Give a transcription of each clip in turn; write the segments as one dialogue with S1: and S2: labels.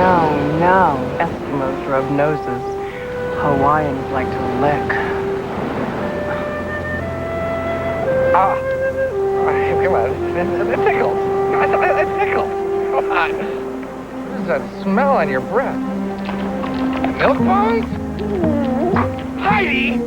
S1: no. Eskimos rub noses. Hawaiians like to lick. Ah! Come on, it tickles. It tickles. Come on. What is that smell on your breath? Milk bones? Heidi!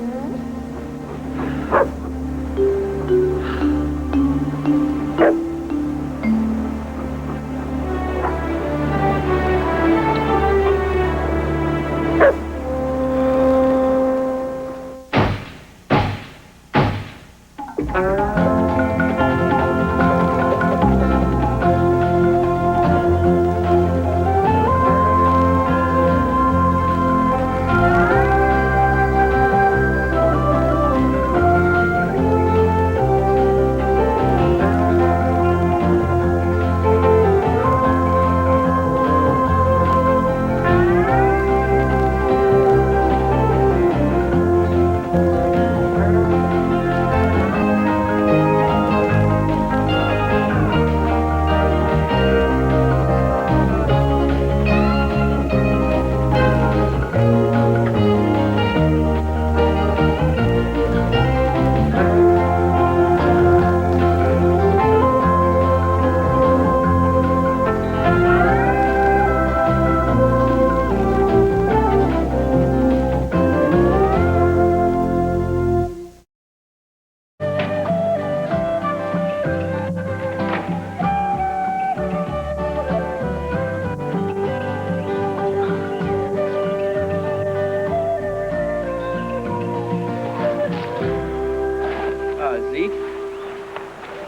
S2: Zeke?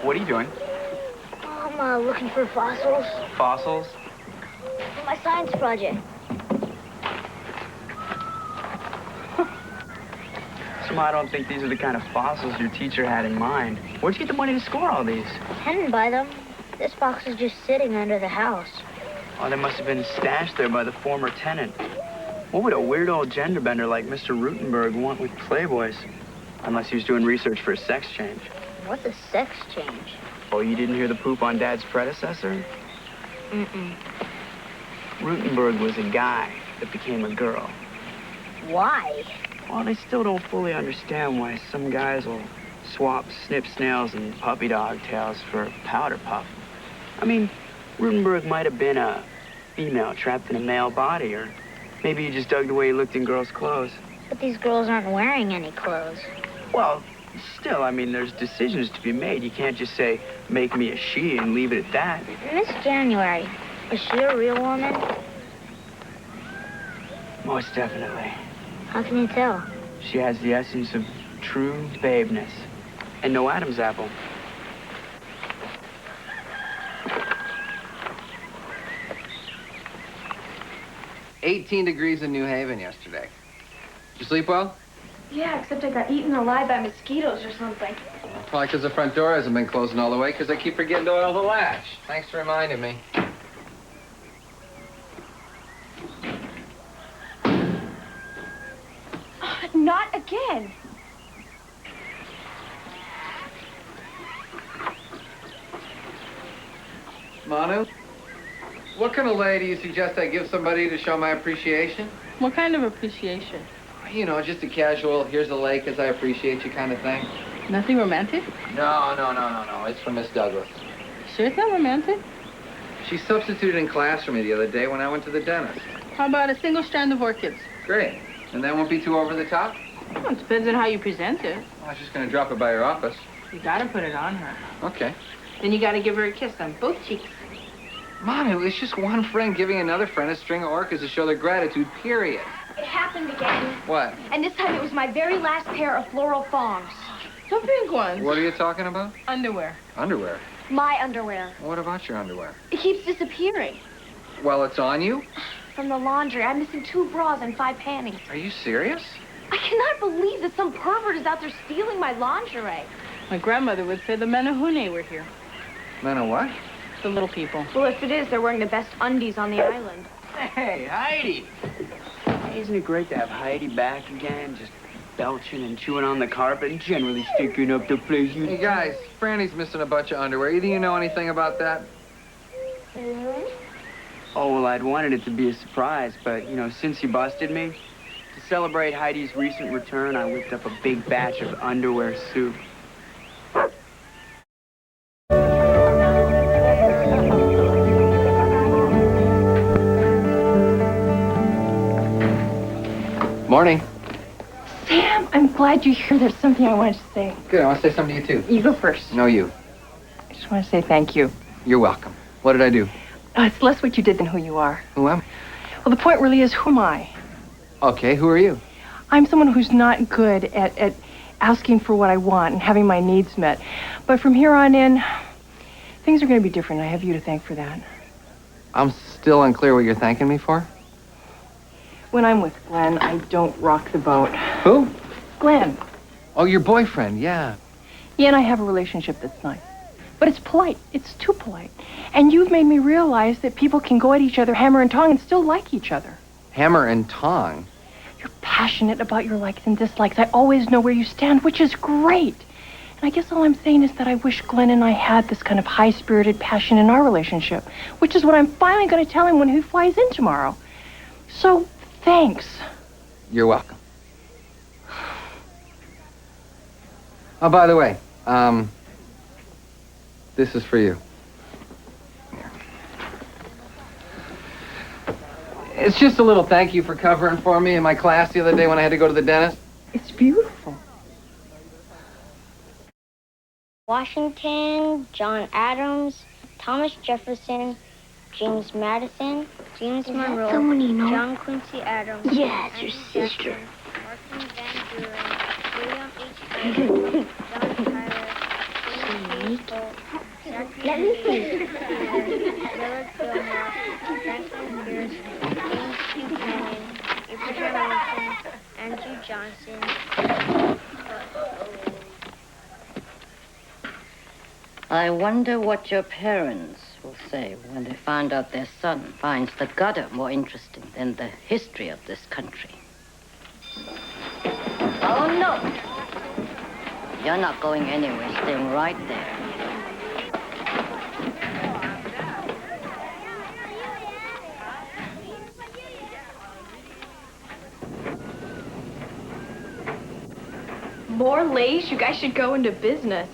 S2: What are you doing?
S3: I'm looking for fossils
S2: Fossils?
S3: for my science project.
S2: Somehow I don't think these are the kind of fossils your teacher had in mind. Where'd you get the money to score all these?
S3: I didn't buy them. This box is just sitting under the house.
S2: Oh, they must have been stashed there by the former tenant. What would a weird old gender bender like Mr. Rutenberg want with Playboys? Unless he was doing research for a sex change.
S3: What's a sex change?
S2: Oh, you didn't hear the poop on Dad's predecessor?
S3: Mm-mm.
S2: Rutenberg was a guy that became a girl.
S3: Why?
S2: Well, they still don't fully understand why some guys will swap snip snails and puppy dog tails for a powder puff. I mean, Rutenberg might have been a female trapped in a male body, or maybe he just dug the way he looked in girls' clothes.
S3: But these girls aren't wearing any clothes.
S2: Well, still, I mean, there's decisions to be made. You can't just say, make me a she and leave it at that.
S3: Miss January, is she a real woman?
S2: Most definitely.
S3: How can you tell?
S2: She has the essence of true babeness. And no Adam's apple.
S4: $18 degrees in New Haven yesterday. Did you sleep well?
S5: Yeah, except I got eaten alive by mosquitoes or something.
S4: Probably because the front door hasn't been closing all the way because I keep forgetting to oil the latch. Thanks for reminding me.
S5: Not again.
S4: Manu, what kind of lay do you suggest I give somebody to show my appreciation?
S6: What kind of appreciation?
S4: You know, just a casual, here's a lay 'cause I appreciate you kind of thing.
S6: Nothing romantic?
S4: No. It's from Miss Douglas.
S6: Sure it's not romantic?
S4: She substituted in class for me the other day when I went to the dentist.
S6: How about a single strand of orchids?
S4: Great. And that won't be too over the top?
S6: Well, it depends on how you present it.
S4: I was just going to drop it by your office.
S6: You gotta put it on her.
S4: Okay.
S6: Then you gotta give her a kiss on both cheeks.
S4: Manu, it's just one friend giving another friend a string of orchids to show their gratitude, period.
S5: It happened again.
S4: What?
S5: And this time it was my very last pair of floral thongs.
S6: The pink ones.
S4: What are you talking about?
S6: Underwear.
S4: Underwear?
S5: My underwear.
S4: What about your underwear?
S5: It keeps disappearing.
S4: Well, it's on you?
S5: From the laundry, I'm missing 2 bras and 5 panties.
S4: Are you serious?
S5: I cannot believe that some pervert is out there stealing my lingerie.
S6: My grandmother would say the Menahune were here.
S4: Men are what?
S6: The little people.
S5: Well, if it is, they're wearing the best undies on the island.
S2: Hey, Heidi! Hey, isn't it great to have Heidi back again? Just belching and chewing on the carpet and generally sticking up the place you...
S4: Hey, guys, Franny's missing a bunch of underwear. Either you know anything about that?
S2: Oh, well, I'd wanted it to be a surprise, but, you know, since you busted me, to celebrate Heidi's recent return, I whipped up a big batch of underwear soup.
S1: Morning.
S5: Sam, I'm glad you're here. There's something I wanted to say.
S1: Good, I want to say something to you, too.
S5: You go first.
S1: No, you.
S5: I just want to say thank you.
S1: You're welcome. What did I do?
S5: It's less what you did than who you are.
S1: Who am
S5: Well, the point really is, who am I?
S1: I? Okay, who are you?
S5: I'm someone who's not good at asking for what I want and having my needs met. But from here on in, things are going to be different. I have you to thank for that.
S1: I'm still unclear what you're thanking me for.
S5: When I'm with Glenn, I don't rock the boat.
S1: Who?
S5: Glenn.
S1: Oh, your boyfriend, yeah.
S5: He and I have a relationship that's nice. But it's polite. It's too polite. And you've made me realize that people can go at each other hammer and tong and still like each other.
S1: Hammer and tong?
S5: You're passionate about your likes and dislikes. I always know where you stand, which is great. And I guess all I'm saying is that I wish Glenn and I had this kind of high-spirited passion in our relationship, which is what I'm finally going to tell him when he flies in tomorrow. So, thanks.
S1: You're welcome. Oh, by the way, this is for you. Here. It's just a little thank you for covering for me in my class the other day when I had to go to the dentist.
S5: It's beautiful.
S3: Washington, John Adams, Thomas Jefferson, James Madison, James Monroe,
S7: someone you know?
S3: John Quincy Adams.
S7: Yeah, it's your sister.
S3: Martin Van Buren, William H. Taylor, John Tyler, James K. Polk,
S7: Let me see.
S3: Millard Fillmore, Franklin Pierce, James Buchanan, Abraham Lincoln, Andrew Johnson.
S8: I wonder what your parents will say when they find out their son finds the gutter more interesting than the history of this country. Oh, no. You're not going anywhere, staying right there.
S5: More lace? You guys should go into business.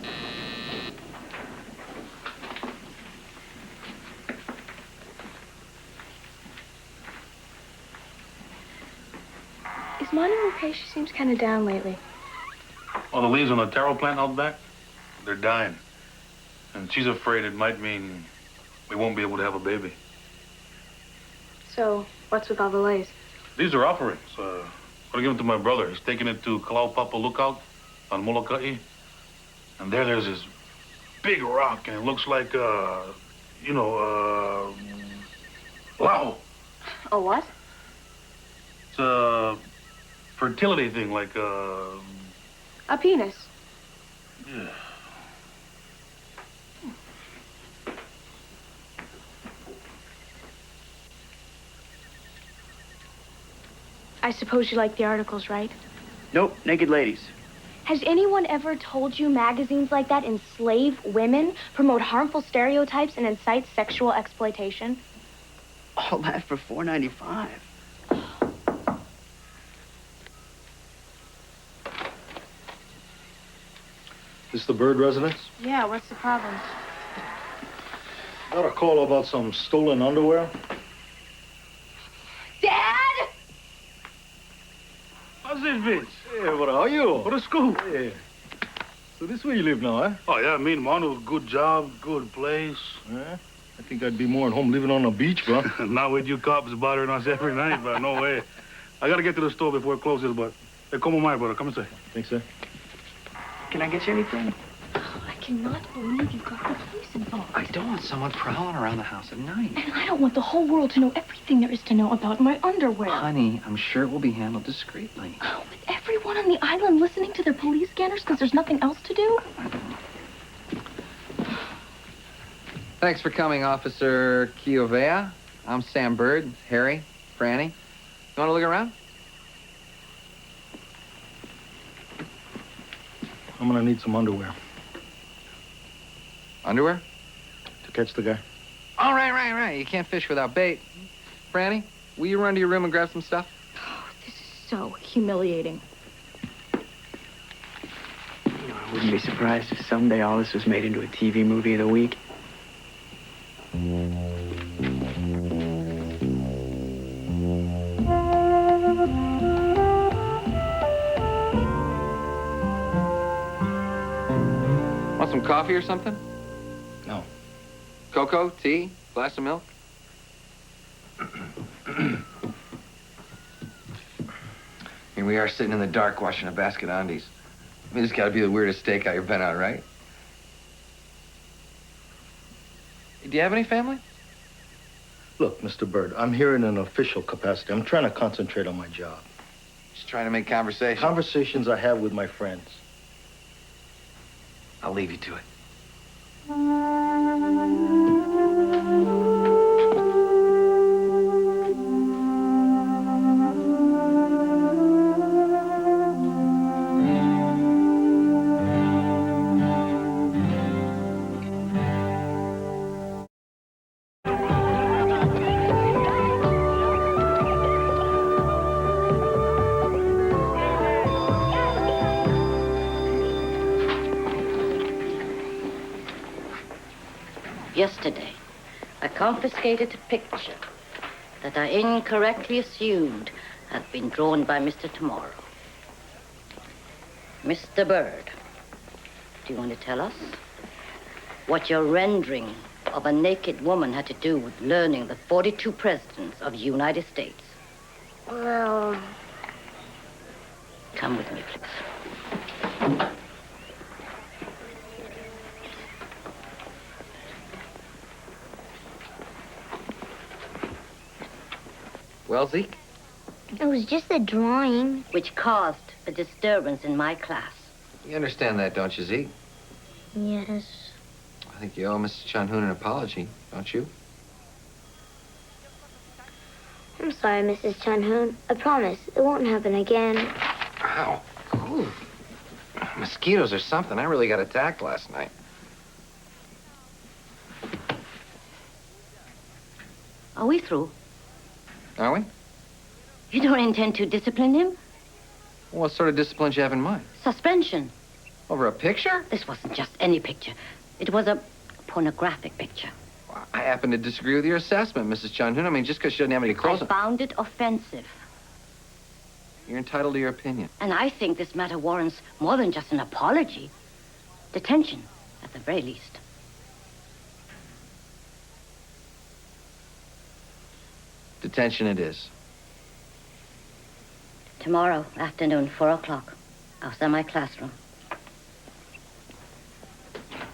S5: Is Monty okay? She seems kind of down lately.
S9: Well, the leaves on the taro plant out back, they're dying. And she's afraid it might mean we won't be able to have a baby.
S5: So, what's with all the lace?
S9: These are offerings. I'm gonna give them to my brother. He's taking it to Kalaupapa Lookout on Molokai. And there's this big rock, and it looks like, wow.
S5: A what?
S9: It's a fertility thing, like,
S5: A penis.
S9: yeah.
S5: I suppose you like the articles, right?
S2: Nope, naked ladies.
S5: Has anyone ever told you magazines like that enslave women, promote harmful stereotypes, and incite sexual exploitation?
S2: All that for $4.95.
S10: This the Byrd residence?
S6: Yeah, what's the problem?
S10: Got a call about some stolen underwear.
S5: Dad!
S9: How's this, Vince?
S10: Hey, what are you?
S9: What a scoop.
S10: Hey. So this where you live now, eh?
S9: Oh, yeah, me and Mono, good job, good place.
S10: Yeah? I think I'd be more at home living on the beach, bro.
S9: Not with you cops bothering us every night, but no way. I gotta get to the store before it closes, but hey, come on, my brother. Come inside.
S10: Think so?
S2: Can I get you anything?
S5: I cannot believe you got the police involved.
S1: I don't want someone prowling around the house at night.
S5: And I don't want the whole world to know everything there is to know about my underwear.
S1: Honey, I'm sure it will be handled discreetly.
S5: With everyone on the island listening to their police scanners because there's nothing else to do?
S1: Thanks for coming, Officer Kiovea. I'm Sam Byrd, Harry, Franny. You want to look around?
S10: I'm gonna need some underwear
S1: Underwear?
S10: to catch the guy.
S4: Oh, right. You can't fish without bait. Franny, will you run to your room and grab some stuff?
S5: Oh, this is so humiliating.
S2: You know, I wouldn't be surprised if someday all this was made into a TV movie of the week.
S4: Want some coffee or something?
S10: No.
S4: Cocoa, tea, glass of milk? Here we are sitting in the dark watching a basket of undies. I mean, this gotta be the weirdest stakeout you've been on, right? Do you have any family?
S10: Look, Mr. Byrd, I'm here in an official capacity. I'm trying to concentrate on my job.
S4: Just trying to make conversation.
S10: Conversations I have with my friends.
S4: I'll leave you to it.
S8: Yesterday, I confiscated a picture that I incorrectly assumed had been drawn by Mr. Tomorrow. Mr. Byrd, do you want to tell us what your rendering of a naked woman had to do with learning the 42 presidents of the United States?
S7: Well,
S8: Come with me, please.
S4: Well, Zeke?
S7: it was just a drawing.
S8: Which caused a disturbance in my class.
S4: You understand that, don't you, Zeke?
S7: Yes.
S4: I think you owe Mrs. Chun-Hoon an apology, don't you?
S7: I'm sorry, Mrs. Chun-Hoon. I promise it won't happen again.
S4: Ow. Ooh. Mosquitoes or something. I really got attacked last night.
S8: Are we through?
S4: Are we?
S8: You don't intend to discipline him?
S4: Well, what sort of discipline do you have in mind?
S8: Suspension.
S4: Over a picture?
S8: This wasn't just any picture. It was a pornographic picture.
S4: Well, I happen to disagree with your assessment, Mrs. Chun-Hoon. I mean, just because she doesn't have any clothes
S8: I
S4: on.
S8: found it offensive.
S4: You're entitled to your opinion.
S8: And I think this matter warrants more than just an apology. Detention, at the very least.
S4: Detention it is.
S8: Tomorrow afternoon, 4 o'clock, outside my classroom.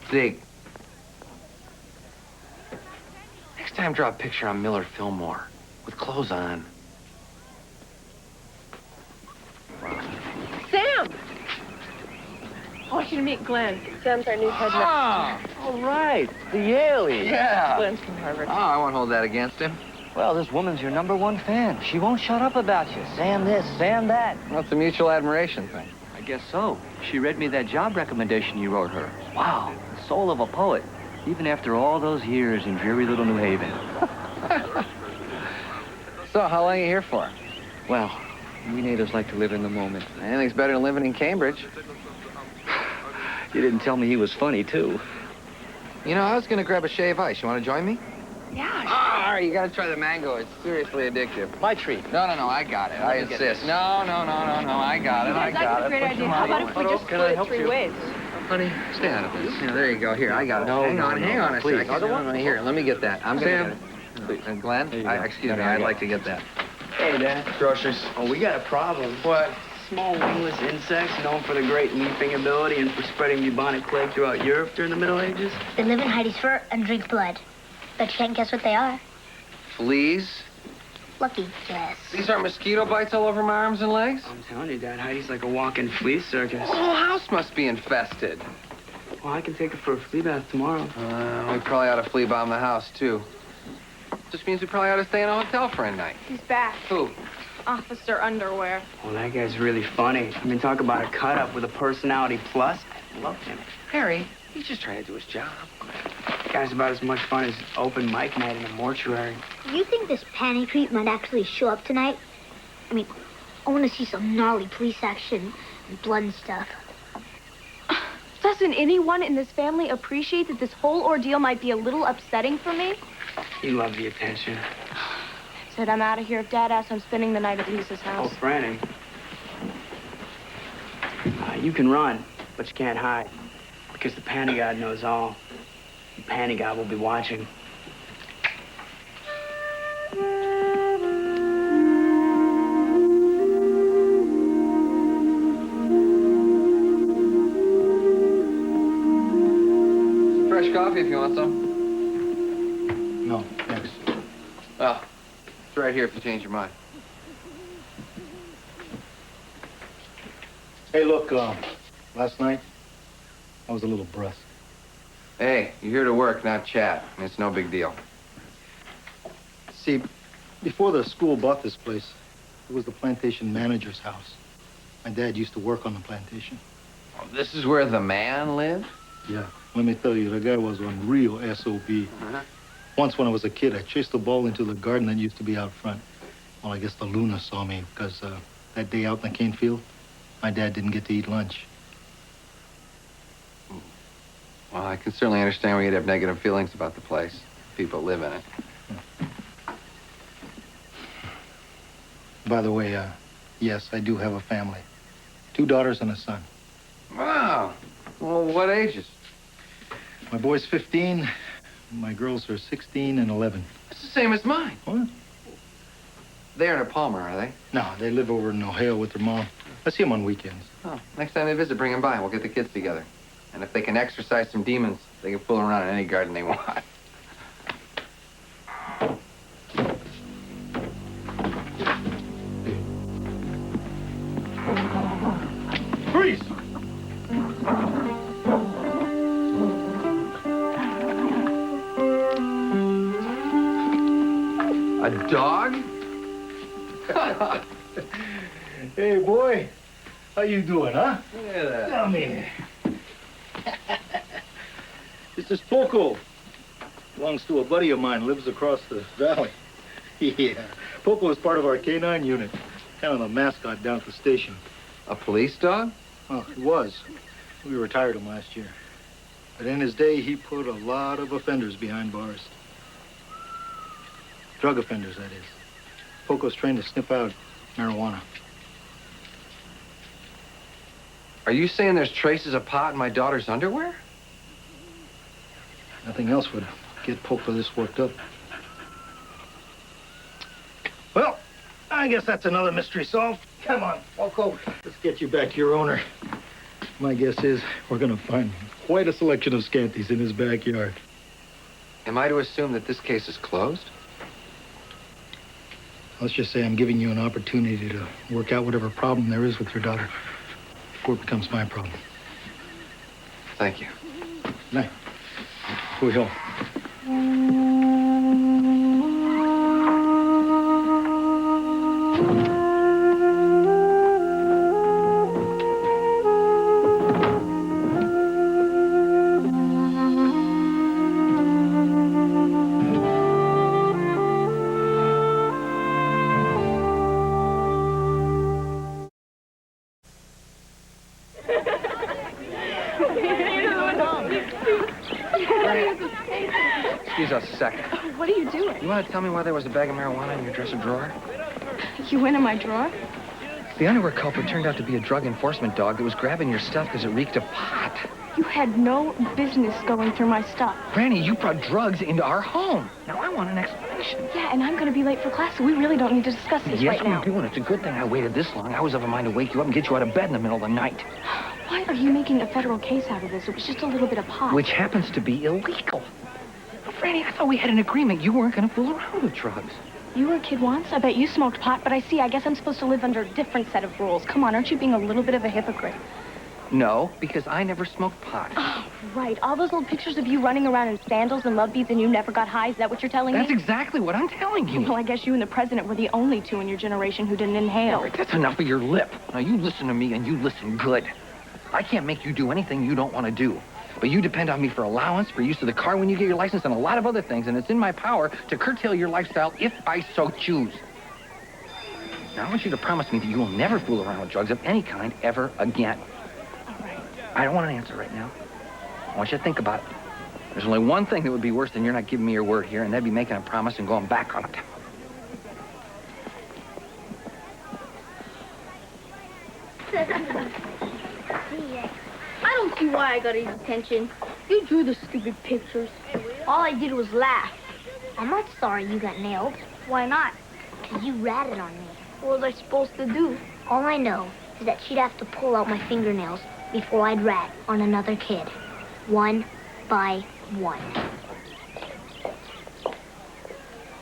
S4: Zeke. Next time, draw a picture on Miller Fillmore with clothes on.
S5: Sam! I want you to meet Glenn. Sam's our new head
S11: All right, the Yaley.
S4: Yeah.
S5: Glenn's from Harvard.
S4: Oh, I won't hold that against him.
S11: Well, this woman's your #1 fan. She won't shut up about you. Sam this, Sam that.
S4: Well, it's a mutual admiration thing.
S11: I guess so. She read me that job recommendation you wrote her. Wow, the soul of a poet. Even after all those years in dreary little New Haven.
S4: So, how long are you here for?
S11: Well, we natives like to live in the moment.
S4: Anything's better than living in Cambridge.
S11: You didn't tell me he was funny, too.
S4: You know, I was gonna grab a shave ice. You wanna join me?
S5: Yeah,
S4: Oh, all right, you gotta try the mango. It's seriously addictive.
S11: My treat.
S4: No, I got it. I
S11: me get
S4: insist.
S11: this.
S4: No, I got it. I
S5: That's
S4: got
S5: a
S4: it.
S5: great
S4: Put
S5: idea.
S4: your
S5: How
S4: money
S5: about
S4: on
S5: if
S4: it.
S5: we just
S11: Can I
S5: split it
S11: help
S5: 3
S11: you?
S5: ways?
S4: Honey, stay out of this. Yeah, there you go. Here, I got it.
S11: No,
S4: hang
S11: no,
S4: on,
S11: no,
S4: hang on a
S11: please.
S4: second.
S11: Other one?
S4: Here, let me get that. I'm
S11: Sam.
S4: gonna get it. Glenn,
S11: There you go.
S4: excuse me,
S11: There you
S4: I'd
S11: go.
S4: like to get that.
S2: Hey, Dad.
S4: Groceries.
S2: Oh, we got a problem.
S4: What?
S2: Small wingless insects known for their great leaping ability and for spreading bubonic plague throughout Europe during the Middle Ages.
S7: They live in Heidi's fur and drink blood. But you can't guess what they are.
S4: Fleas.
S7: Lucky guess.
S4: These aren't mosquito bites all over my arms and legs?
S2: I'm telling you, Dad, Heidi's like a walking flea circus.
S4: The whole house must be infested.
S2: Well, I can take her for a flea bath tomorrow.
S4: We probably ought to flea bomb the house, too. Just means we probably ought to stay in a hotel for a night.
S5: He's back.
S4: Who?
S5: Officer Underwear.
S2: Well, that guy's really funny. I mean, talk about a cut-up with a personality plus. I love him.
S4: Harry, he's just trying to do his job.
S2: guy's about as much fun as open mic night in a mortuary.
S7: You think this panty creep might actually show up tonight? I mean, I want to see some gnarly police action and blood and stuff.
S3: Doesn't anyone in this family appreciate that this whole ordeal might be a little upsetting for me?
S2: You love the attention.
S3: Said I'm out of here. If Dad asks, I'm spending the night at Lisa's
S2: Oh,
S3: house.
S2: Franny. You can run, but you can't hide. Because the panty god knows all. The panty god will be watching.
S4: Fresh coffee if you want some.
S10: No, thanks.
S4: Well, it's right here if you change your mind.
S10: Hey, look, last night, I was a little brusque.
S4: Hey, you're here to work, not chat. And it's no big deal.
S10: See, before the school bought this place, it was the plantation manager's house. My dad used to work on the plantation.
S4: Oh, this is where the man lived?
S10: Yeah, let me tell you, the guy was one real SOB. Once when I was a kid, I chased the ball into the garden that used to be out front. Well, I guess the Luna saw me because that day out in the cane field, my dad didn't get to eat lunch.
S4: Well, I can certainly understand why you'd have negative feelings about the place. People live in it.
S10: By the way, yes, I do have a family. 2 daughters and a son.
S4: Wow. Well, what ages?
S10: My boy's 15. My girls are 16 and 11.
S4: It's the same as mine.
S10: What?
S4: They're in a Palmer, are they?
S10: No, they live over in Ohio with their mom. I see them on weekends.
S4: Oh, next time they visit, bring them by. We'll get the kids together. And if they can exercise some demons, they can fool around in any garden they want.
S10: Freeze!
S4: A dog?
S10: Hey, boy. How you doing, huh?
S4: Look at that.
S10: Come here. This is Poco. Belongs to a buddy of mine, lives across the valley. Yeah. Poco is part of our K-9 unit. Kind of the mascot down at the station.
S4: A police dog?
S10: Well, he was. We retired him last year. But in his day, he put a lot of offenders behind bars. Drug offenders, that is. Poco's trained to sniff out marijuana.
S4: Are you saying there's traces of pot in my daughter's underwear?
S10: Nothing else would get Poco this worked up. Well, I guess that's another mystery solved. Come on, Poco. Let's get you back to your owner. My guess is we're gonna find quite a selection of scanties in his backyard.
S4: Am I to assume that this case is closed?
S10: Let's just say I'm giving you an opportunity to work out whatever problem there is with your daughter before it becomes my problem.
S4: Thank you.
S10: Good night. Go home.
S4: Excuse us a second.
S3: What are you doing?
S4: You want to tell me why there was a bag of marijuana in your dresser drawer?
S3: You went in my drawer?
S4: The underwear culprit turned out to be a drug enforcement dog that was grabbing your stuff because it reeked of pot.
S3: You had no business going through my stuff.
S4: Franny, you brought drugs into our home. Now I want an explanation.
S3: Yeah, and I'm going to be late for class, so we really don't need to discuss this right now.
S4: Yes, we do, and it's a good thing I waited this long. I was of a mind to wake you up and get you out of bed in the middle of the night.
S3: Why are you making a federal case out of this? It was just a little bit of pot.
S4: Which happens to be illegal. Well, Franny, I thought we had an agreement. You weren't going to fool around with drugs.
S3: You were a kid once. I bet you smoked pot, but I guess I'm supposed to live under a different set of rules. Come on, aren't you being a little bit of a hypocrite?
S4: No, because I never smoked pot.
S3: Oh, right. All those old pictures of you running around in sandals and love beads and you never got high, is that what you're telling me?
S4: That's exactly what I'm telling you.
S3: Well, I guess you and the president were the only two in your generation who didn't inhale.
S4: All right, that's enough of your lip. Now, you listen to me and you listen good. I can't make you do anything you don't want to do.
S1: But you depend on me for allowance, for use of the car when you get your license, and a lot of other things, and it's in my power to curtail your lifestyle if I so choose. Now, I want you to promise me that you will never fool around with drugs of any kind ever again.
S5: All right.
S1: I don't want an answer right now. I want you to think about it. There's only one thing that would be worse than you're not giving me your word here, and that'd be making a promise and going back on it.
S3: I don't see why I got his attention. You drew the stupid pictures.
S7: All I did was laugh. I'm not sorry you got nailed.
S3: Why not?
S7: 'Cause you ratted on me.
S3: What was I supposed to do?
S7: All I know is that she'd have to pull out my fingernails before I'd rat on another kid. One by one.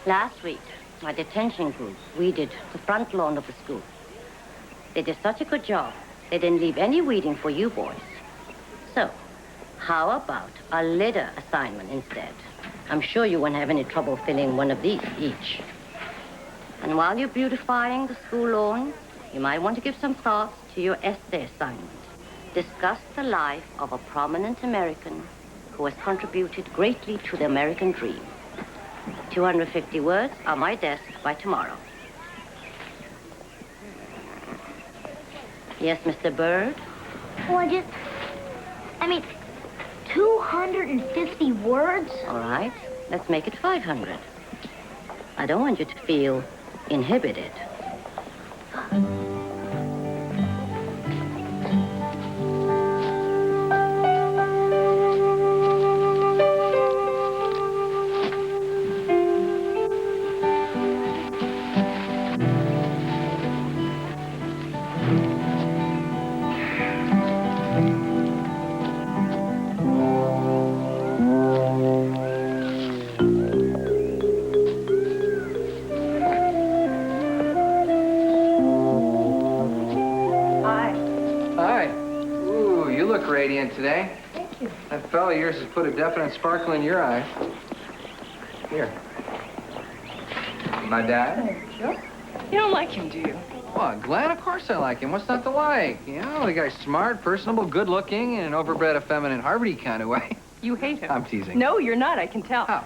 S8: Last week, my detention group weeded the front lawn of the school. They did such a good job, they didn't leave any weeding for you boys. So, how about a litter assignment instead? I'm sure you won't have any trouble filling one of these each. And while you're beautifying the school lawn, you might want to give some thought to your essay assignment. Discuss the life of a prominent American who has contributed greatly to the American dream. 250 words on my desk by tomorrow. Yes, Mr. Byrd?
S7: Well, I mean, 250 words?
S8: All right, let's make it 500. I don't want you to feel inhibited.
S1: Today. Thank you. That fellow of yours has put a definite sparkle in your eye. Here. My dad?
S5: Thank you. You don't like him, do you?
S1: What, Glenn? Of course I like him. What's not to like? You know, the guy's smart, personable, good-looking, in an overbred, effeminate, Harvard-y kind of way.
S5: You hate him.
S1: I'm teasing.
S5: No, you're not. I can tell.
S1: How?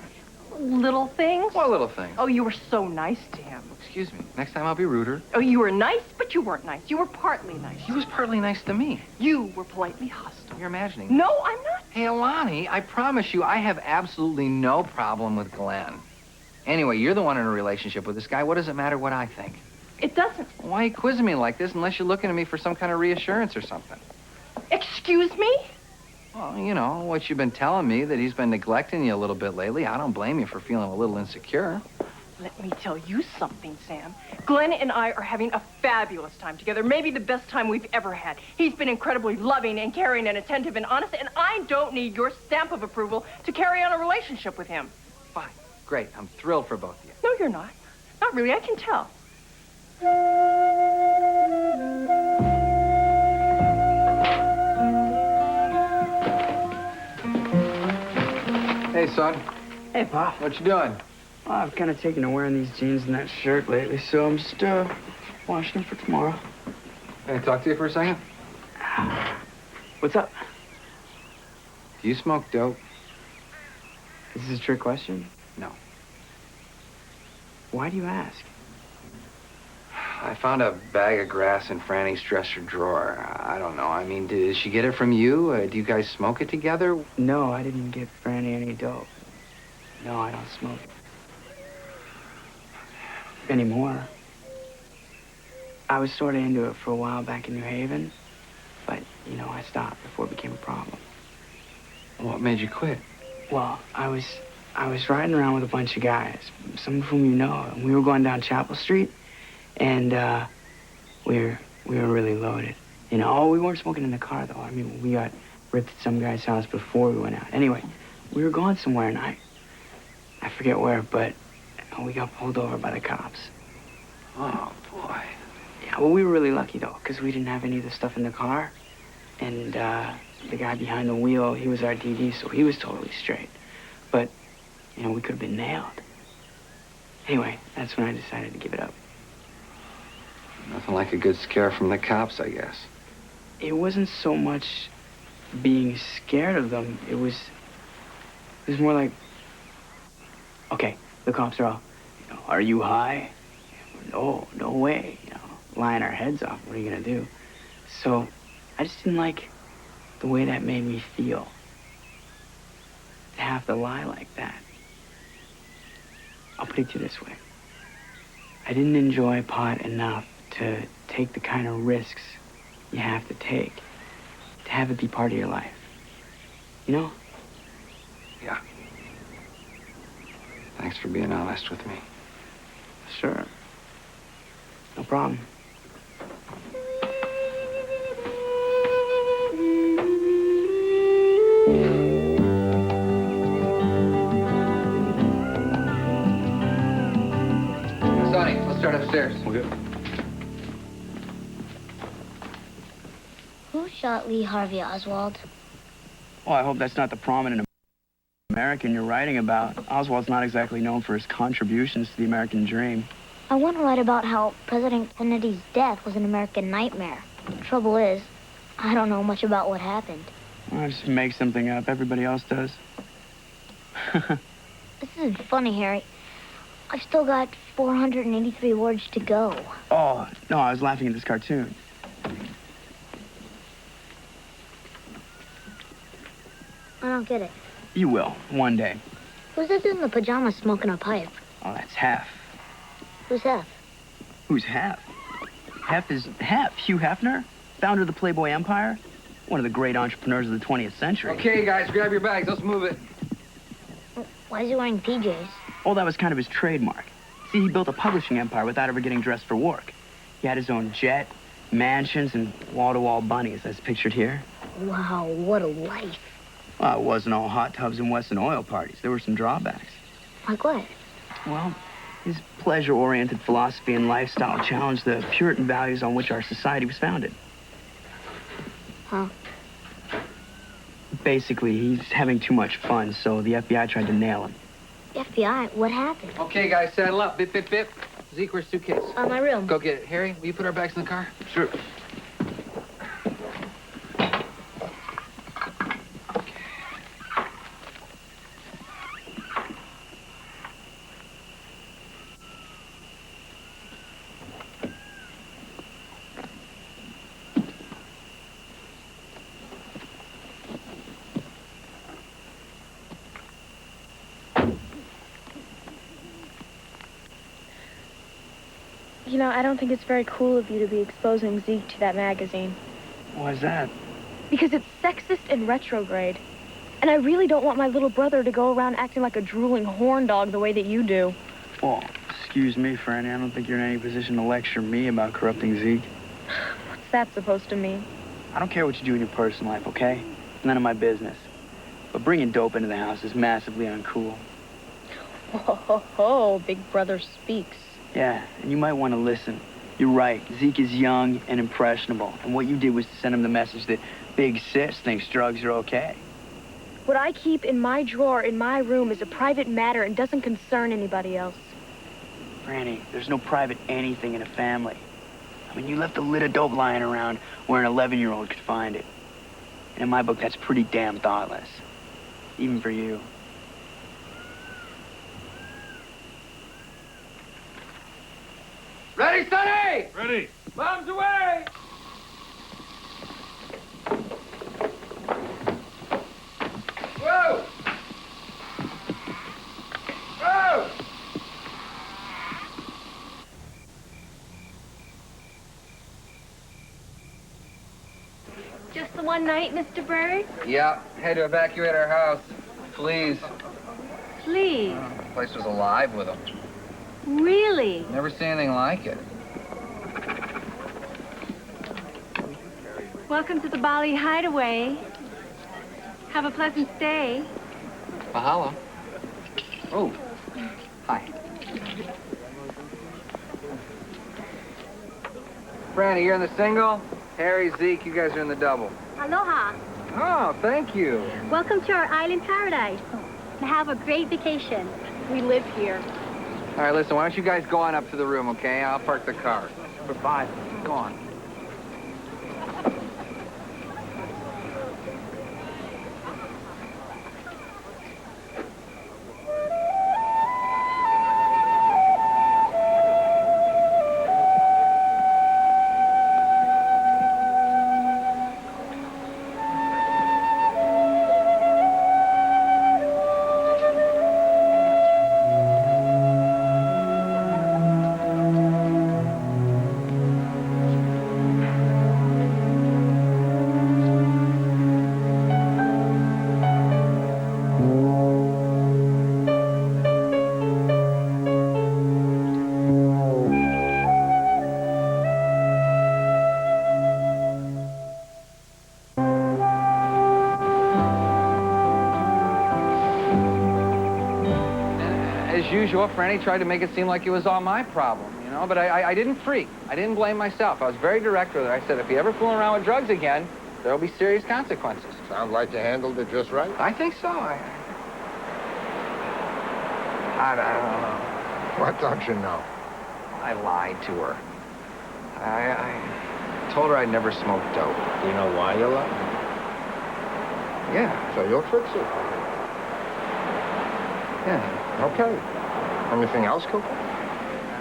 S5: Little things?
S1: What little thing?
S5: Oh, you were so nice to him.
S1: Excuse me. Next time I'll be ruder.
S5: Oh, you were nice, but you weren't nice. You were partly nice.
S1: He was partly nice to me.
S5: You were politely hostile.
S1: You're imagining.
S5: No, I'm not.
S1: Hey, Alani, I promise you I have absolutely no problem with Glenn. Anyway, you're the one in a relationship with this guy. What does it matter what I think?
S5: It doesn't.
S1: Why are you quizzing me like this unless you're looking at me for some kind of reassurance or something?
S5: Excuse me?
S1: Well, you know, what you've been telling me, that he's been neglecting you a little bit lately. I don't blame you for feeling a little insecure.
S5: Let me tell you something, Sam. Glenn and I are having a fabulous time together, maybe the best time we've ever had. He's been incredibly loving and caring and attentive and honest, and I don't need your stamp of approval to carry on a relationship with him.
S1: Fine. Great. I'm thrilled for both of you.
S5: No, you're not. Not really. I can tell.
S1: Hey, son.
S2: Hey, Pop.
S1: What you doing?
S2: Well, I've kind of taken to wearing these jeans and that shirt lately, so I'm just washing them for tomorrow.
S1: Can I talk to you for a second?
S2: What's up?
S1: Do you smoke dope?
S2: Is this a trick question?
S1: No.
S2: Why do you ask?
S1: I found a bag of grass in Franny's dresser drawer. I don't know. I mean, did she get it from you? Do you guys smoke it together?
S2: No, I didn't get Franny any dope. No, I don't smoke anymore. I was sort of into it for a while back in New Haven, but, you know, I stopped before it became a problem.
S1: What made you quit?
S2: Well, I was riding around with a bunch of guys, some of whom you know, and we were going down Chapel Street, and we were really loaded. You know, we weren't smoking in the car, though. I mean, we got ripped at some guy's house before we went out. Anyway, we were going somewhere, and I forget where, but we got pulled over by the cops.
S1: Oh, boy.
S2: Yeah, well, we were really lucky, though, because we didn't have any of the stuff in the car. And the guy behind the wheel, he was our DD, so he was totally straight. But, you know, we could have been nailed. Anyway, that's when I decided to give it up.
S1: Nothing like a good scare from the cops, I guess.
S2: It wasn't so much being scared of them. It was more like, okay, the cops are all, are you high? No, no way, lying our heads off. What are you gonna do? So I just didn't like the way that made me feel. To have to lie like that. I'll put it to you this way. I didn't enjoy pot enough to take the kind of risks you have to take to have it be part of your life. You know?
S4: Yeah. Thanks for being honest with me.
S2: Sure. No problem.
S4: Sonny, let's start upstairs.
S9: Okay.
S7: Who shot Lee Harvey Oswald?
S2: Well, I hope that's not the prominent American you're writing about. Oswald's not exactly known for his contributions to the American dream.
S7: I want to write about how President Kennedy's death was an American nightmare. The trouble is, I don't know much about what happened.
S2: Well, I just make something up. Everybody else does.
S7: This isn't funny, Harry. I've still got 483 words to go.
S2: Oh, no, I was laughing at this cartoon.
S7: I don't get it.
S2: You will, one day.
S7: Who's this in the pajamas smoking a pipe?
S2: Oh, that's Half.
S7: Who's Hef?
S2: Who's Half? Hef is Hef, Hugh Hefner, founder of the Playboy Empire, one of the great entrepreneurs of the 20th century.
S4: Okay, guys, grab your bags. Let's move it.
S7: Why is he wearing PJs?
S2: Oh, that was kind of his trademark. See, he built a publishing empire without ever getting dressed for work. He had his own jet, mansions, and wall-to-wall bunnies, as pictured here.
S7: Wow, what a life.
S2: Well, it wasn't all hot tubs and Western oil parties. There were some drawbacks.
S7: Like what?
S2: Well, his pleasure-oriented philosophy and lifestyle challenged the Puritan values on which our society was founded.
S7: Huh?
S2: Basically, he's having too much fun, so the FBI tried to nail him.
S7: The FBI? What happened?
S4: Okay, guys, saddle up. Bip, bip, bip. Zeke, where's suitcase?
S7: My room.
S4: Go get it. Harry, will you put our bags in the car?
S2: Sure.
S12: You know, I don't think it's very cool of you to be exposing Zeke to that magazine.
S2: Why's that?
S12: Because it's sexist and retrograde. And I really don't want my little brother to go around acting like a drooling horn dog the way that you do.
S2: Well, excuse me, Franny. I don't think you're in any position to lecture me about corrupting Zeke.
S12: What's that supposed to mean?
S2: I don't care what you do in your personal life, okay? It's none of my business. But bringing dope into the house is massively uncool.
S12: Ho, ho, ho, big brother speaks.
S2: Yeah, and you might want to listen. You're right. Zeke is young and impressionable. And what you did was to send him the message that Big Sis thinks drugs are okay.
S12: What I keep in my drawer in my room is a private matter and doesn't concern anybody else.
S2: Franny, there's no private anything in a family. I mean, you left a lid of dope lying around where an 11-year-old could find it. And in my book, that's pretty damn thoughtless. Even for you.
S4: Ready, Sonny?
S9: Ready.
S4: Bombs away! Whoa! Whoa!
S12: Just the one night, Mr. Byrd?
S4: Yeah, had to evacuate our house. Fleas.
S12: Please.
S4: The place was alive with them.
S12: Really?
S4: Never seen anything like it.
S12: Welcome to the Bali Hideaway. Have a pleasant stay.
S4: Mahalo. Oh, hi. Franny, you're in the single? Harry, Zeke, you guys are in the double.
S3: Aloha.
S4: Oh, thank you.
S3: Welcome to our island paradise. Have a great vacation.
S12: We live here.
S4: All right, listen, why don't you guys go on up to the room, okay? I'll park the car.
S2: For 5.
S4: Go on.
S1: As usual, Franny tried to make it seem like it was all my problem, you know, but I didn't freak. I didn't blame myself. I was very direct with her. I said, if you ever fool around with drugs again, there'll be serious consequences.
S13: Sounds like you handled it just right.
S1: I think so. I don't know.
S13: What don't you know?
S1: I lied to her. I told her I'd never smoked dope.
S13: Do you know why you lied?
S1: Yeah.
S13: So you'll fix it.
S1: Yeah.
S13: Okay. Anything else, Cooper?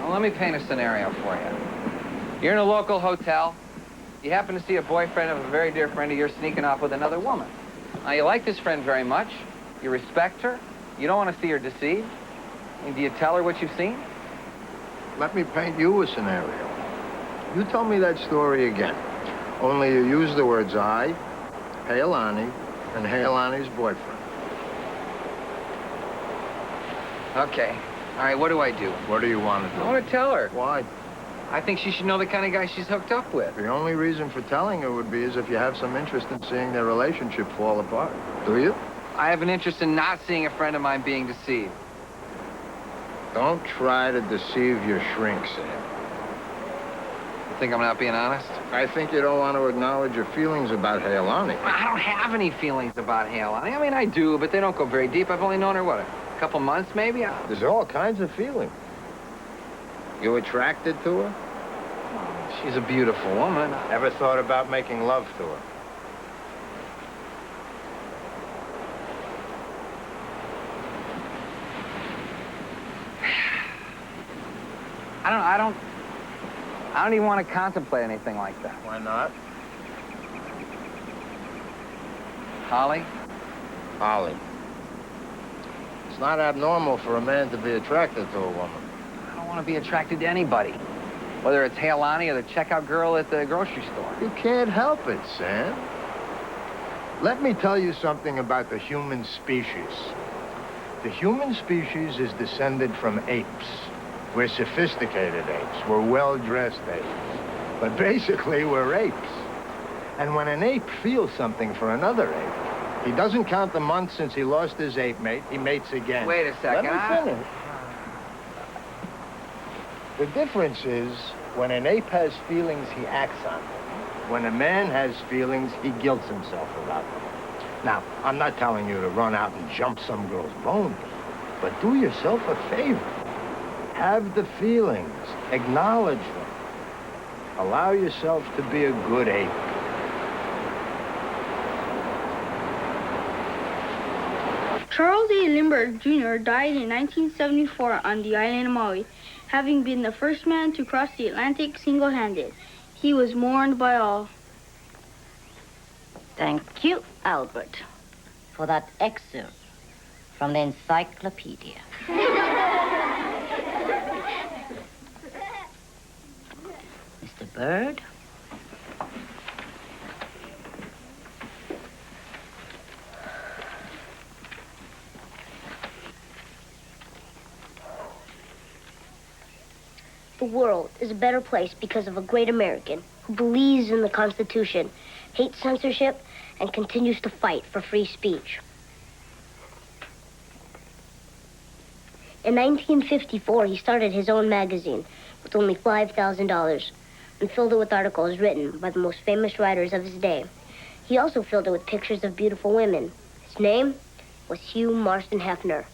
S1: Well, let me paint a scenario for you. You're in a local hotel. You happen to see a boyfriend of a very dear friend of yours sneaking off with another woman. Now, you like this friend very much. You respect her. You don't want to see her deceived. I mean, do you tell her what you've seen?
S13: Let me paint you a scenario. You tell me that story again. Only you use the words I, Hailani, and Hailani's boyfriend.
S1: Okay. All right, what do I do?
S13: What do you want to do?
S1: I want to tell her.
S13: Why?
S1: I think she should know the kind of guy she's hooked up with.
S13: The only reason for telling her would be as if you have some interest in seeing their relationship fall apart. Do you?
S1: I have an interest in not seeing a friend of mine being deceived.
S13: Don't try to deceive your shrink, Sam.
S1: You think I'm not being honest?
S13: I think you don't want to acknowledge your feelings about Hailani.
S1: I don't have any feelings about Hailani. I mean, I do, but they don't go very deep. I've only known her, what, a couple months, maybe?
S13: There's all kinds of feelings. You attracted to her?
S1: She's a beautiful woman.
S13: Ever thought about making love to her?
S1: I don't even want to contemplate anything like that.
S13: Why not?
S1: Holly?
S13: Holly. It's not abnormal for a man to be attracted to a woman.
S1: I don't want to be attracted to anybody. Whether it's Hailani or the checkout girl at the grocery store.
S13: You can't help it, Sam. Let me tell you something about the human species. The human species is descended from apes. We're sophisticated apes. We're well-dressed apes. But basically, we're apes. And when an ape feels something for another ape, he doesn't count the months since he lost his ape mate. He mates again.
S1: Wait a second.
S13: Let me finish. The difference is, when an ape has feelings, he acts on them. When a man has feelings, he guilts himself about them. Now, I'm not telling you to run out and jump some girl's bones, but do yourself a favor. Have the feelings. Acknowledge them. Allow yourself to be a good ape.
S3: Charles A. Lindbergh Jr. died in 1974 on the island of Maui, having been the first man to cross the Atlantic single-handed. He was mourned by all.
S8: Thank you, Albert, for that excerpt from the encyclopedia. Mr. Byrd?
S7: The world is a better place because of a great American who believes in the Constitution, hates censorship, and continues to fight for free speech. In 1954, he started his own magazine with only $5,000 and filled it with articles written by the most famous writers of his day. He also filled it with pictures of beautiful women. His name was Hugh Marston Hefner,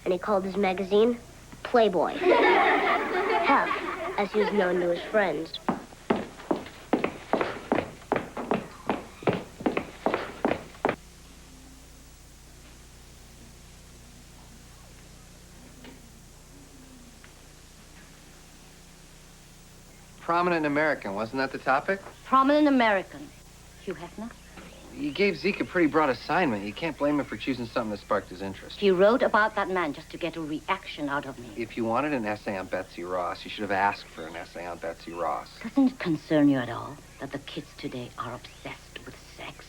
S7: and he called his magazine Playboy. Hef, as he was known to his friends.
S1: Prominent American, wasn't that the topic?
S8: Prominent American. Hugh Hefner?
S1: You gave Zeke a pretty broad assignment. You can't blame him for choosing something that sparked his interest.
S8: He wrote about that man just to get a reaction out of me.
S1: If you wanted an essay on Betsy Ross, you should have asked for an essay on Betsy Ross.
S8: Doesn't it concern you at all that the kids today are obsessed with sex?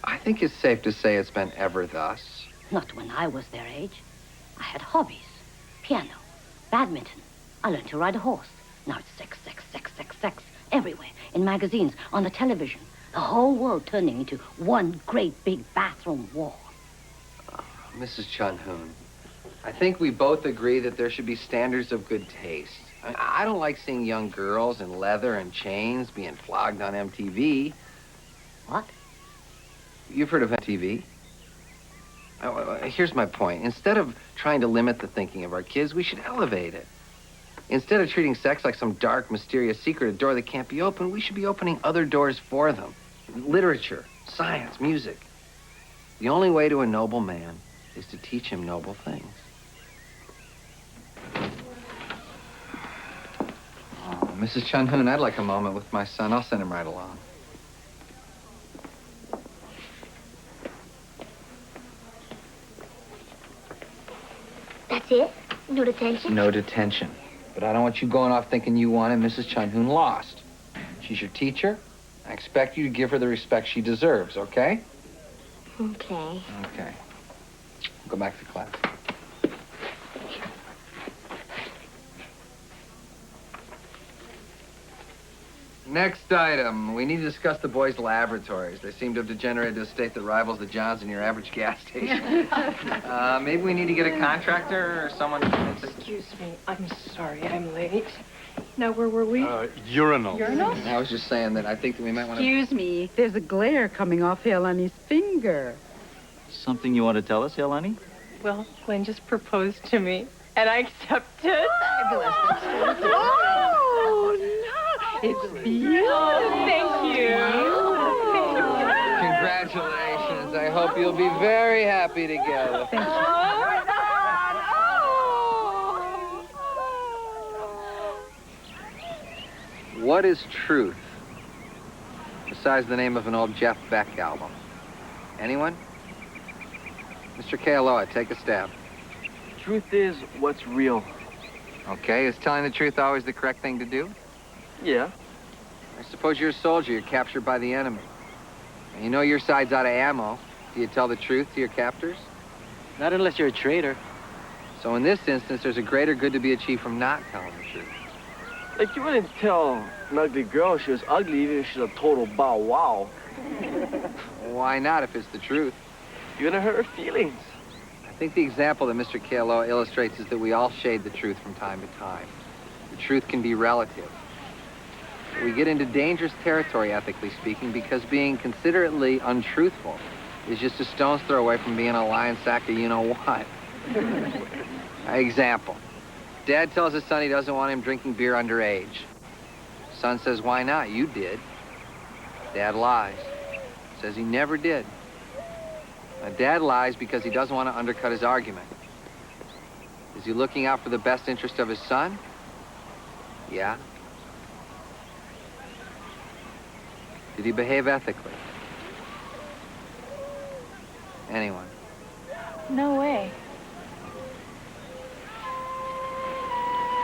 S1: I think it's safe to say it's been ever thus.
S8: Not when I was their age. I had hobbies. Piano, badminton. I learned to ride a horse. Now it's sex, sex, sex, sex, sex. Everywhere. In magazines, on the television. The whole world turning into one great big bathroom war.
S1: Mrs. Chun-Hoon,
S4: I think we both agree that there should be standards of good taste. I don't like seeing young girls in leather and chains being flogged on MTV.
S1: What?
S4: You've heard of MTV? Here's my point. Instead of trying to limit the thinking of our kids, we should elevate it. Instead of treating sex like some dark, mysterious secret, a door that can't be opened, we should be opening other doors for them. Literature, science, music. The only way to a noble man is to teach him noble things. Oh, Mrs. Chun-Hoon, I'd like a moment with my son. I'll send him right along.
S7: That's it? No detention?
S4: No detention. But I don't want you going off thinking you won and Mrs. Chun-Hoon lost. She's your teacher. I expect you to give her the respect she deserves, okay?
S7: Okay.
S4: Okay. Go back to class. Next item. We need to discuss the boys' laboratories. They seem to have degenerated to a state that rivals the Johns in your average gas station. Maybe we need to get a contractor or someone...
S5: Excuse me. I'm sorry. I'm late. Now, where were we?
S10: Urinal.
S5: Urinal?
S4: I was just saying that I think that we might want to...
S6: Excuse me. There's a glare coming off Helene's finger.
S11: Something you want to tell us, Helene?
S5: Well, Glenn just proposed to me, and I accepted. Fabulous.
S6: Oh, no. It's beautiful.
S5: Thank you.
S4: Congratulations. I hope you'll be very happy together.
S5: Thank you.
S4: What is truth? Besides the name of an old Jeff Beck album. Anyone? Mr. Kealoha, take a stab.
S2: Truth is what's real.
S4: Okay, is telling the truth always the correct thing to do?
S2: Yeah.
S4: I suppose you're a soldier, you're captured by the enemy. And you know your side's out of ammo. Do you tell the truth to your captors?
S11: Not unless you're a traitor.
S4: So in this instance, there's a greater good to be achieved from not telling the truth.
S2: Like, you wouldn't tell an ugly girl she was ugly even if she's a total bow wow.
S4: Why not if it's the truth?
S2: You're gonna hurt her feelings.
S4: I think the example that Mr. Kealoha illustrates is that we all shade the truth from time to time. The truth can be relative. We get into dangerous territory, ethically speaking, because being considerately untruthful is just a stone's throw away from being a lion sack of you-know-what. Example. Dad tells his son he doesn't want him drinking beer underage. Son says, why not? You did. Dad lies. Says he never did. Now, Dad lies because he doesn't want to undercut his argument. Is he looking out for the best interest of his son? Yeah. Did he behave ethically? Anyone?
S12: No way.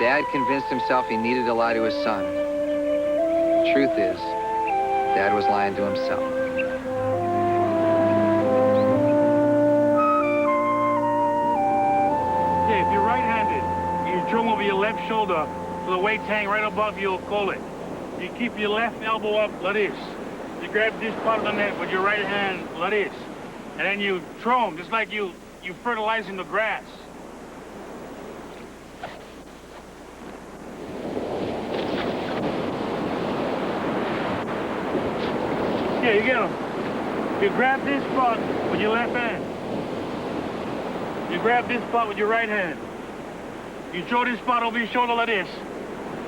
S4: Dad convinced himself he needed to lie to his son. The truth is, Dad was lying to himself.
S9: Yeah, if you're right-handed, you drum over your left shoulder so the weights hang right above your collar. You keep your left elbow up like this. You grab this part of the net with your right hand like this. And then you throw them just like you fertilizing the grass. Yeah, you get them. You grab this spot with your left hand. You grab this spot with your right hand. You throw this spot over your shoulder like this.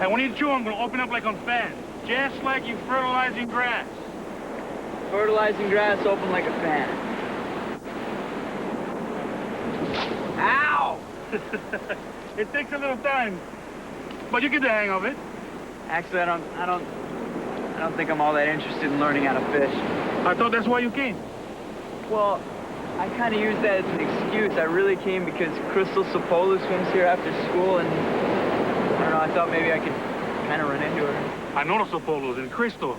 S9: And when you throw them, I'm going to open up like on fan. Just like you fertilizing grass.
S2: Fertilizing grass open like a fan. Ow!
S9: It takes a little time, but you get the hang of it.
S2: Actually, I don't think I'm all that interested in learning how to fish.
S9: I thought that's why you came.
S2: Well, I kind of use that as an excuse. I really came because Crystal Sopola swims here after school, and I don't know, I thought maybe I could kind of run into her.
S9: I know the Sopolos and Crystal.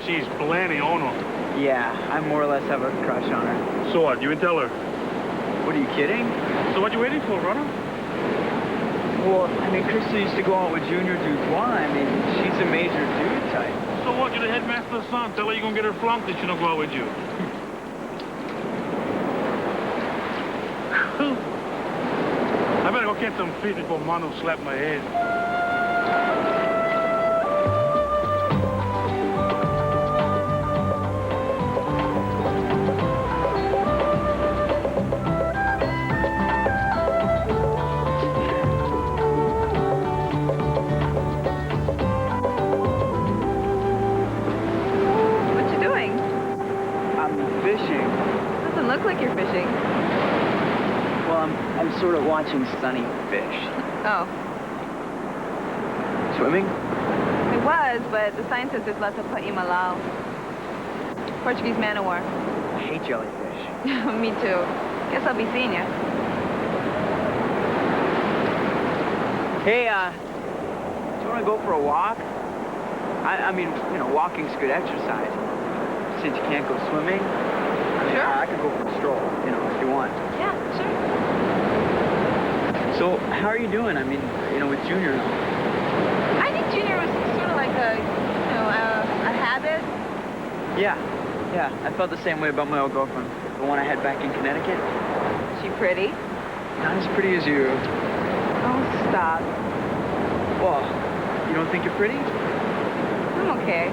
S9: She's plenty ono.
S2: Yeah, I more or less have a crush on her.
S9: So what, you would tell her?
S2: What, are you kidding?
S9: So what you waiting for, brother?
S2: Well, I mean, Crystal used to go out with Junior Dutois. I mean, she's a major dude type.
S9: So what, you're the headmaster's son. Tell her you're going to get her flunked if she don't go out with you. go get some fish before Mono slap my head.
S14: What you doing?
S2: I'm fishing.
S14: Doesn't look like you're fishing.
S2: Well, I'm sort of watching Sonny fish.
S14: Oh.
S2: Swimming?
S14: It was, but the sign says there's lots of pa'imalau. Portuguese man-o-war.
S2: I hate jellyfish.
S14: Me too. Guess I'll be seeing you.
S2: Hey, do you want to go for a walk? I mean, you know, walking's good exercise. Since you can't go swimming,
S14: Sure.
S2: I could go for a stroll, you know, if you want.
S14: Yeah, sure.
S2: So, how are you doing? I mean, you know, with Junior now?
S14: I think Junior was sort of like a habit.
S2: Yeah, I felt the same way about my old girlfriend. The one I had back in Connecticut.
S14: Is she pretty?
S2: Not as pretty as you.
S14: Oh, stop.
S2: Well, you don't think you're pretty?
S14: I'm okay.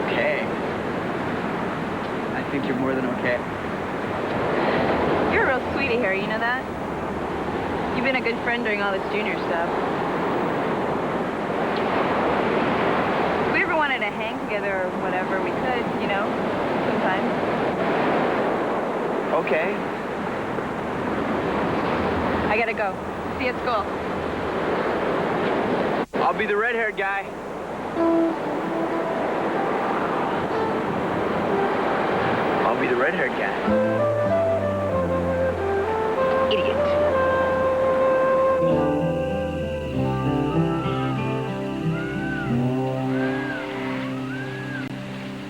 S2: Okay. I think you're more than okay.
S14: You're a real sweetie, Harry, you know that? You've been a good friend during all this Junior stuff. If we ever wanted to hang together or whatever, we could, you know, sometime.
S2: Okay.
S14: I gotta go. See you at school.
S2: I'll be the red-haired guy. I'll be the red-haired guy. Idiot.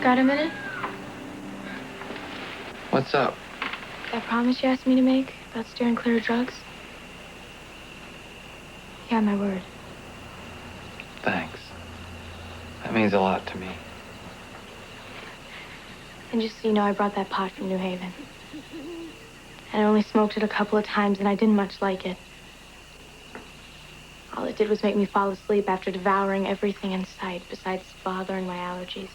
S12: Got a minute?
S4: What's up?
S12: That promise you asked me to make about steering clear of drugs? Yeah, my word.
S4: Thanks. That means a lot to me.
S12: And just so you know, I brought that pot from New Haven. And I only smoked it a couple of times, and I didn't much like it. All it did was make me fall asleep after devouring everything in sight, besides bothering my allergies.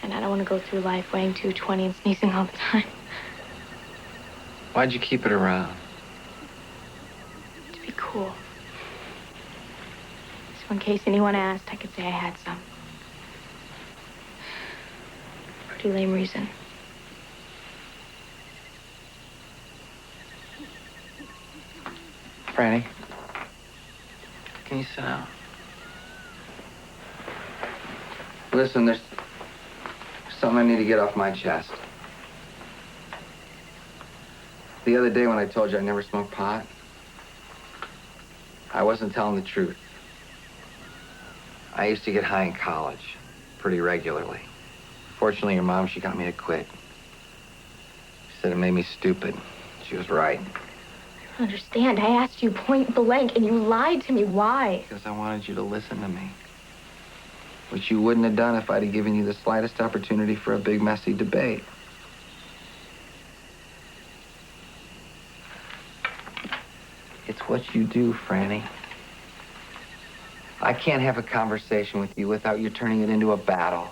S12: And I don't want to go through life weighing 220 and sneezing all the time.
S4: Why'd you keep it around?
S12: To be cool. So in case anyone asked, I could say I had some. Pretty lame reason.
S4: Franny, can you sit down? Listen, there's something I need to get off my chest. The other day when I told you I never smoked pot, I wasn't telling the truth. I used to get high in college, pretty regularly. Fortunately, your mom, she got me to quit. She said it made me stupid. She was right.
S12: I don't understand. I asked you point blank, and you lied to me. Why?
S4: Because I wanted you to listen to me. Which you wouldn't have done if I'd have given you the slightest opportunity for a big, messy debate. It's what you do, Franny. I can't have a conversation with you without you turning it into a battle.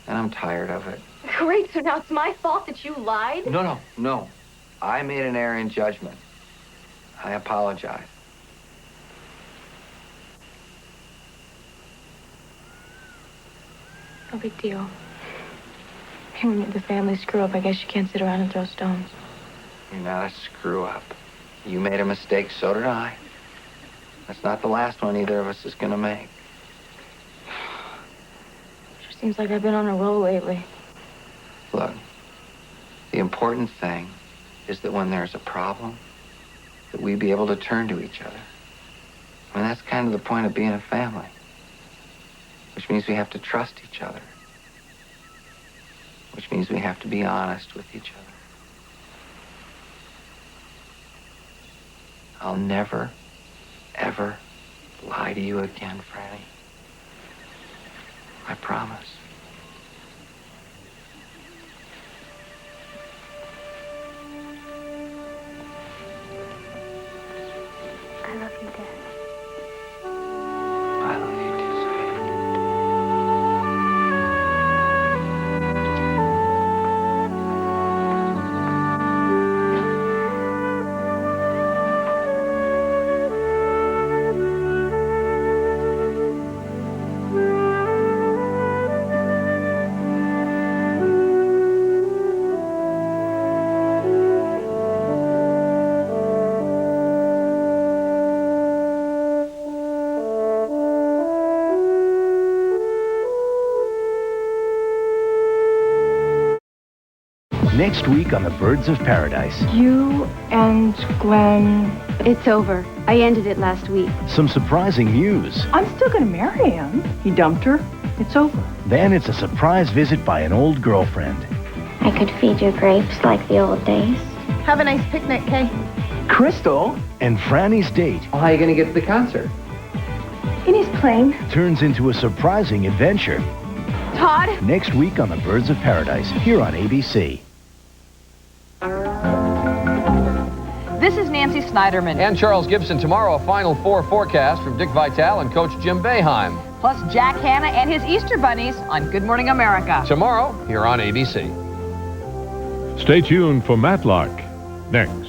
S4: And I'm tired of it.
S12: Great, so now it's my fault that you lied?
S4: No. I made an error in judgment. I apologize.
S12: No big deal. When you're the family screw up, I guess you can't sit around and throw stones.
S4: You're not a screw-up. You made a mistake, so did I. That's not the last one either of us is gonna make.
S12: Sure seems like I've been on a roll lately.
S4: Look, the important thing is that when there's a problem, that we be able to turn to each other. I mean, that's kind of the point of being a family. Which means we have to trust each other. Which means we have to be honest with each other. I'll never, ever lie to you again, Franny. I promise.
S12: you, Dad.
S1: I love you too, sweetie.
S15: Next week on the Birds of Paradise.
S5: You and Glenn...
S16: It's over. I ended it last week.
S15: Some surprising news.
S5: I'm still gonna marry him. He dumped her. It's over.
S15: Then it's a surprise visit by an old girlfriend.
S7: I could feed you grapes like the old days.
S16: Have a nice picnic, Kay.
S15: Crystal and Franny's date.
S4: Well, how are you going to get to the concert?
S16: In his plane.
S15: Turns into a surprising adventure.
S16: Todd?
S15: Next week on the Birds of Paradise, here on ABC.
S17: This is Nancy Snyderman.
S18: And Charles Gibson. Tomorrow, a Final Four forecast from Dick Vitale and Coach Jim Boeheim.
S17: Plus Jack Hanna and his Easter Bunnies on Good Morning America.
S18: Tomorrow, here on ABC.
S19: Stay tuned for Matlock next.